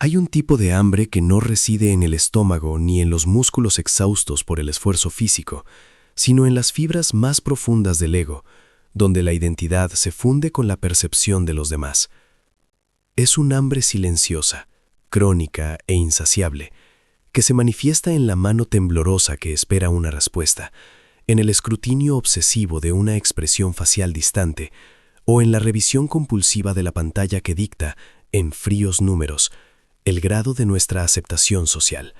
Hay un tipo de hambre que no reside en el estómago ni en los músculos exhaustos por el esfuerzo físico, sino en las fibras más profundas del ego, donde la identidad se funde con la percepción de los demás. Es un hambre silenciosa, crónica e insaciable, que se manifiesta en la mano temblorosa que espera una respuesta, en el escrutinio obsesivo de una expresión facial distante, o en la revisión compulsiva de la pantalla que dicta, en fríos números, el grado de nuestra aceptación social.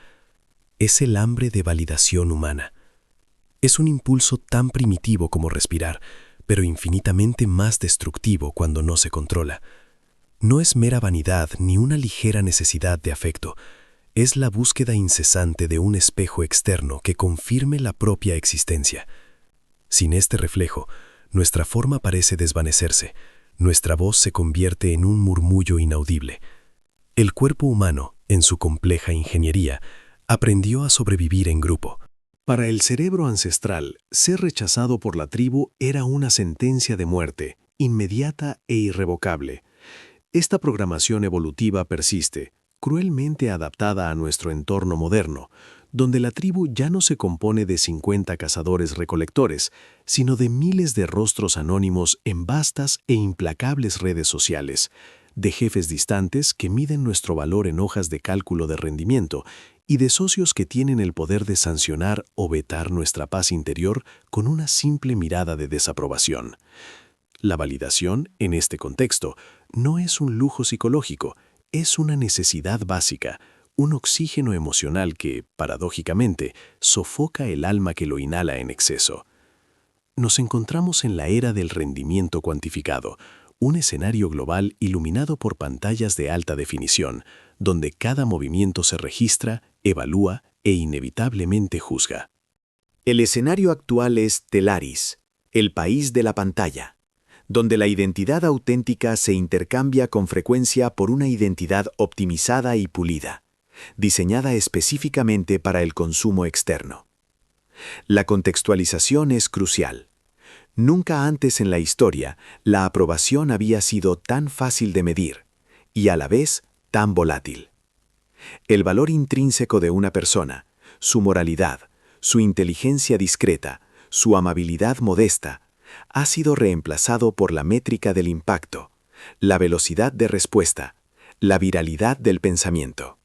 Es el hambre de validación humana. Es un impulso tan primitivo como respirar, pero infinitamente más destructivo cuando no se controla. No es mera vanidad ni una ligera necesidad de afecto. Es la búsqueda incesante de un espejo externo que confirme la propia existencia. Sin este reflejo, nuestra forma parece desvanecerse, nuestra voz se convierte en un murmullo inaudible. El cuerpo humano, en su compleja ingeniería, aprendió a sobrevivir en grupo. Para el cerebro ancestral, ser rechazado por la tribu era una sentencia de muerte, inmediata e irrevocable. Esta programación evolutiva persiste, cruelmente adaptada a nuestro entorno moderno, donde la tribu ya no se compone de 50 cazadores-recolectores, sino de miles de rostros anónimos en vastas e implacables redes sociales, de jefes distantes que miden nuestro valor en hojas de cálculo de rendimiento y de socios que tienen el poder de sancionar o vetar nuestra paz interior con una simple mirada de desaprobación. La validación, en este contexto, no es un lujo psicológico, es una necesidad básica, un oxígeno emocional que, paradójicamente, sofoca el alma que lo inhala en exceso. Nos encontramos en la era del rendimiento cuantificado, un escenario global iluminado por pantallas de alta definición, donde cada movimiento se registra, evalúa e inevitablemente juzga. El escenario actual es Telarís, el país de la pantalla, donde la identidad auténtica se intercambia con frecuencia por una identidad optimizada y pulida, diseñada específicamente para el consumo externo. La contextualización es crucial. Nunca antes en la historia la aprobación había sido tan fácil de medir y a la vez tan volátil. El valor intrínseco de una persona, su moralidad, su inteligencia discreta, su amabilidad modesta, ha sido reemplazado por la métrica del impacto, la velocidad de respuesta, la viralidad del pensamiento.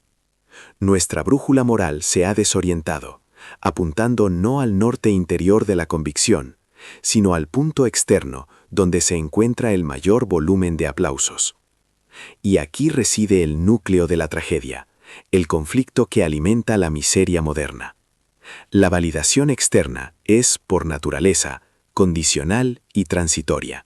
Nuestra brújula moral se ha desorientado, apuntando no al norte interior de la convicción, sino al punto externo donde se encuentra el mayor volumen de aplausos. Y aquí reside el núcleo de la tragedia, el conflicto que alimenta la miseria moderna. La validación externa es, por naturaleza, condicional y transitoria.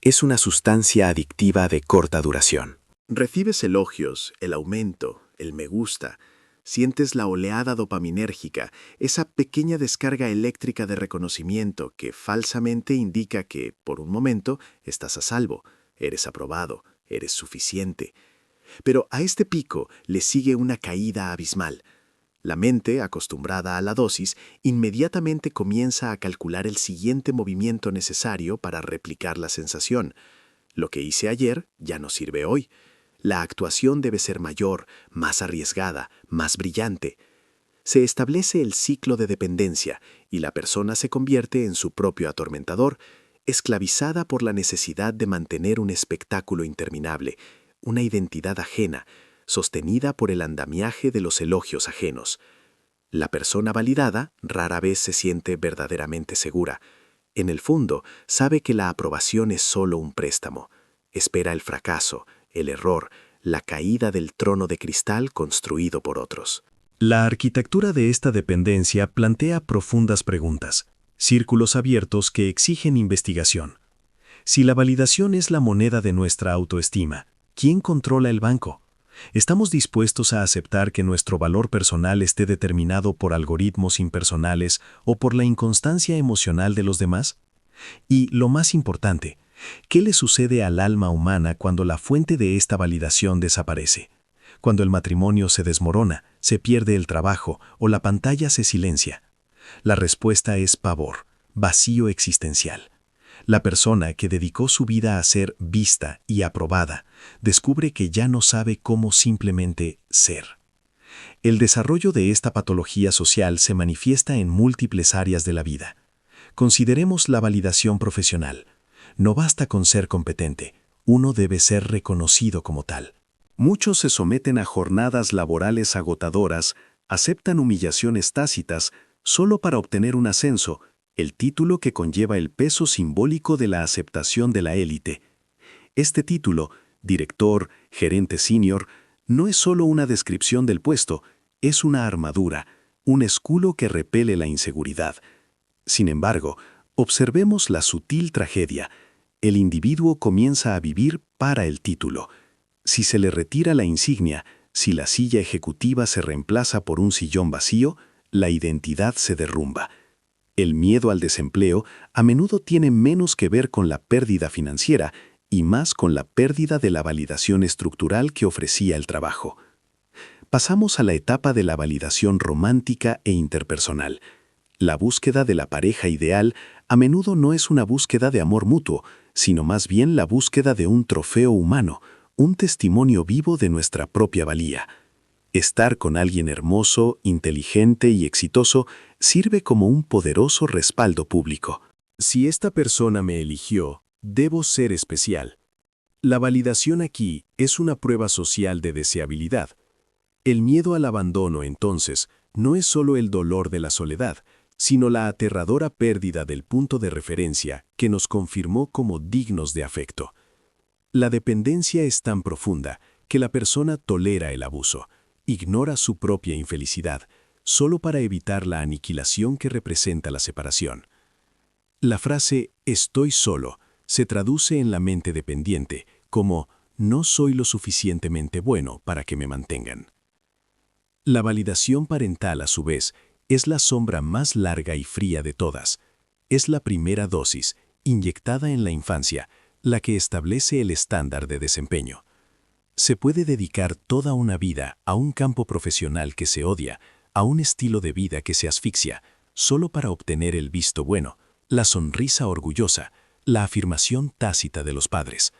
Es una sustancia adictiva de corta duración. Recibes elogios, el aumento, el me gusta. Sientes la oleada dopaminérgica, esa pequeña descarga eléctrica de reconocimiento que falsamente indica que, por un momento, estás a salvo, eres aprobado, eres suficiente. Pero a este pico le sigue una caída abismal. La mente, acostumbrada a la dosis, inmediatamente comienza a calcular el siguiente movimiento necesario para replicar la sensación. Lo que hice ayer ya no sirve hoy. La actuación debe ser mayor, más arriesgada, más brillante. Se establece el ciclo de dependencia y la persona se convierte en su propio atormentador, esclavizada por la necesidad de mantener un espectáculo interminable, una identidad ajena, sostenida por el andamiaje de los elogios ajenos. La persona validada rara vez se siente verdaderamente segura. En el fondo, sabe que la aprobación es solo un préstamo. Espera el fracaso, el error, la caída del trono de cristal construido por otros. La arquitectura de esta dependencia plantea profundas preguntas, círculos abiertos que exigen investigación. Si la validación es la moneda de nuestra autoestima, ¿quién controla el banco? ¿Estamos dispuestos a aceptar que nuestro valor personal esté determinado por algoritmos impersonales o por la inconstancia emocional de los demás? Y, lo más importante, ¿qué le sucede al alma humana cuando la fuente de esta validación desaparece? Cuando el matrimonio se desmorona, se pierde el trabajo o la pantalla se silencia. La respuesta es pavor, vacío existencial. La persona que dedicó su vida a ser vista y aprobada descubre que ya no sabe cómo simplemente ser. El desarrollo de esta patología social se manifiesta en múltiples áreas de la vida. Consideremos la validación profesional. No basta con ser competente, uno debe ser reconocido como tal. Muchos se someten a jornadas laborales agotadoras, aceptan humillaciones tácitas solo para obtener un ascenso, el título que conlleva el peso simbólico de la aceptación de la élite. Este título, director, gerente senior, no es solo una descripción del puesto, es una armadura, un escudo que repele la inseguridad. Sin embargo, observemos la sutil tragedia. El individuo comienza a vivir para el título. Si se le retira la insignia, si la silla ejecutiva se reemplaza por un sillón vacío, la identidad se derrumba. El miedo al desempleo a menudo tiene menos que ver con la pérdida financiera y más con la pérdida de la validación estructural que ofrecía el trabajo. Pasamos a la etapa de la validación romántica e interpersonal. La búsqueda de la pareja ideal a menudo no es una búsqueda de amor mutuo, sino más bien la búsqueda de un trofeo humano, un testimonio vivo de nuestra propia valía. Estar con alguien hermoso, inteligente y exitoso sirve como un poderoso respaldo público. Si esta persona me eligió, debo ser especial. La validación aquí es una prueba social de deseabilidad. El miedo al abandono, entonces, no es solo el dolor de la soledad, sino la aterradora pérdida del punto de referencia que nos confirmó como dignos de afecto. La dependencia es tan profunda que la persona tolera el abuso, ignora su propia infelicidad, solo para evitar la aniquilación que representa la separación. La frase «estoy solo» se traduce en la mente dependiente como «no soy lo suficientemente bueno para que me mantengan». La validación parental, a su vez, es la sombra más larga y fría de todas. Es la primera dosis, inyectada en la infancia, la que establece el estándar de desempeño. Se puede dedicar toda una vida a un campo profesional que se odia, a un estilo de vida que se asfixia, solo para obtener el visto bueno, la sonrisa orgullosa, la afirmación tácita de los padres.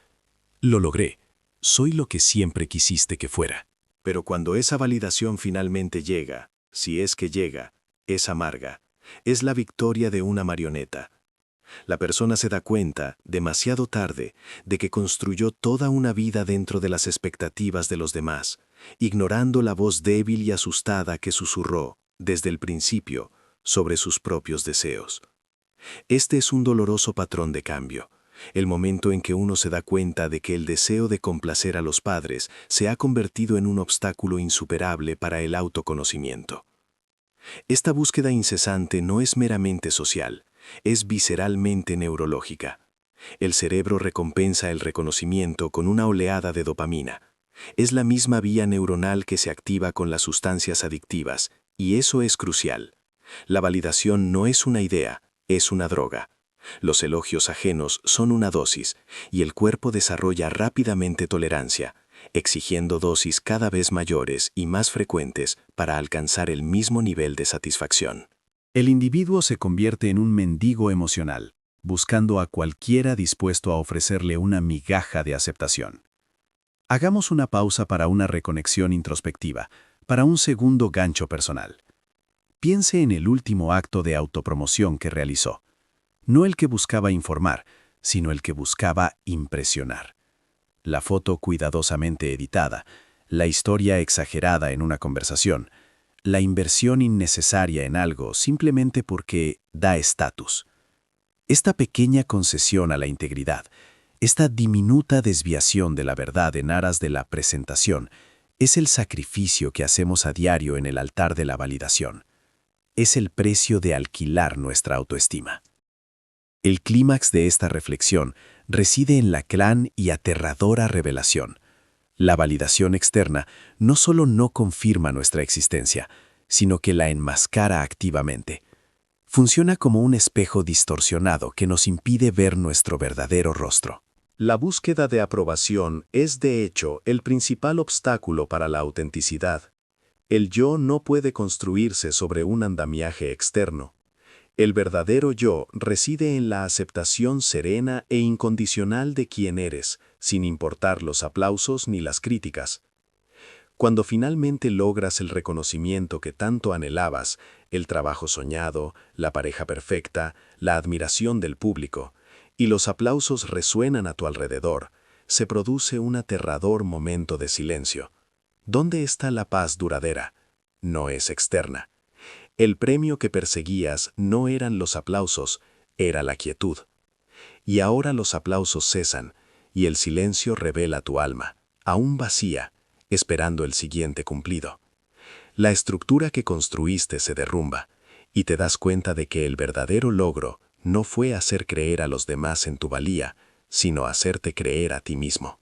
Lo logré. Soy lo que siempre quisiste que fuera. Pero cuando esa validación finalmente llega, si es que llega, es amarga. Es la victoria de una marioneta. La persona se da cuenta, demasiado tarde, de que construyó toda una vida dentro de las expectativas de los demás, ignorando la voz débil y asustada que susurró, desde el principio, sobre sus propios deseos. Este es un doloroso patrón de cambio, el momento en que uno se da cuenta de que el deseo de complacer a los padres se ha convertido en un obstáculo insuperable para el autoconocimiento. Esta búsqueda incesante no es meramente social, es visceralmente neurológica. El cerebro recompensa el reconocimiento con una oleada de dopamina. Es la misma vía neuronal que se activa con las sustancias adictivas, y eso es crucial. La validación no es una idea, es una droga. Los elogios ajenos son una dosis, y el cuerpo desarrolla rápidamente tolerancia, exigiendo dosis cada vez mayores y más frecuentes para alcanzar el mismo nivel de satisfacción. El individuo se convierte en un mendigo emocional, buscando a cualquiera dispuesto a ofrecerle una migaja de aceptación. Hagamos una pausa para una reconexión introspectiva, para un segundo gancho personal. Piense en el último acto de autopromoción que realizó. No el que buscaba informar, sino el que buscaba impresionar. La foto cuidadosamente editada, la historia exagerada en una conversación, la inversión innecesaria en algo simplemente porque da estatus. Esta pequeña concesión a la integridad, esta diminuta desviación de la verdad en aras de la presentación, es el sacrificio que hacemos a diario en el altar de la validación. Es el precio de alquilar nuestra autoestima. El clímax de esta reflexión reside en la gran y aterradora revelación. La validación externa no solo no confirma nuestra existencia, sino que la enmascara activamente. Funciona como un espejo distorsionado que nos impide ver nuestro verdadero rostro. La búsqueda de aprobación es, de hecho, el principal obstáculo para la autenticidad. El yo no puede construirse sobre un andamiaje externo. El verdadero yo reside en la aceptación serena e incondicional de quién eres, sin importar los aplausos ni las críticas. Cuando finalmente logras el reconocimiento que tanto anhelabas, el trabajo soñado, la pareja perfecta, la admiración del público, y los aplausos resuenan a tu alrededor, se produce un aterrador momento de silencio. ¿Dónde está la paz duradera? No es externa. El premio que perseguías no eran los aplausos, era la quietud. Y ahora los aplausos cesan, y el silencio revela tu alma, aún vacía, esperando el siguiente cumplido. La estructura que construiste se derrumba, y te das cuenta de que el verdadero logro no fue hacer creer a los demás en tu valía, sino hacerte creer a ti mismo.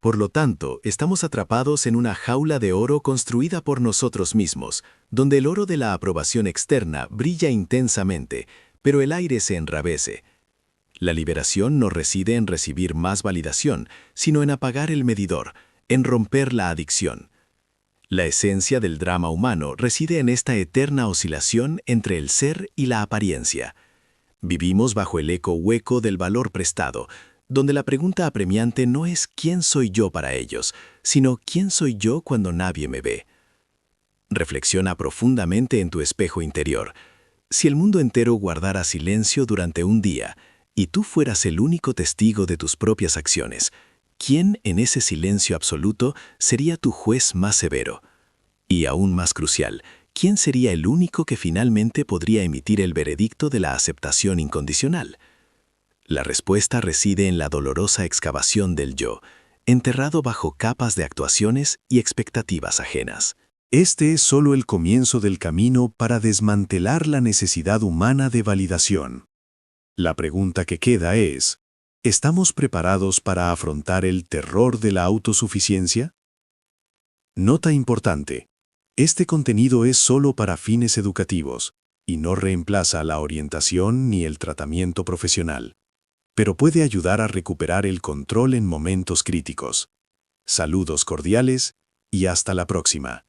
Por lo tanto, estamos atrapados en una jaula de oro construida por nosotros mismos, donde el oro de la aprobación externa brilla intensamente, pero el aire se enrabece. La liberación no reside en recibir más validación, sino en apagar el medidor, en romper la adicción. La esencia del drama humano reside en esta eterna oscilación entre el ser y la apariencia. Vivimos bajo el eco hueco del valor prestado, donde la pregunta apremiante no es ¿quién soy yo para ellos?, sino ¿quién soy yo cuando nadie me ve? Reflexiona profundamente en tu espejo interior. Si el mundo entero guardara silencio durante un día y tú fueras el único testigo de tus propias acciones, ¿quién en ese silencio absoluto sería tu juez más severo? Y aún más crucial, ¿quién sería el único que finalmente podría emitir el veredicto de la aceptación incondicional? La respuesta reside en la dolorosa excavación del yo, enterrado bajo capas de actuaciones y expectativas ajenas. Este es solo el comienzo del camino para desmantelar la necesidad humana de validación. La pregunta que queda es, ¿estamos preparados para afrontar el terror de la autosuficiencia? Nota importante. Este contenido es solo para fines educativos y no reemplaza la orientación ni el tratamiento profesional, pero puede ayudar a recuperar el control en momentos críticos. Saludos cordiales y hasta la próxima.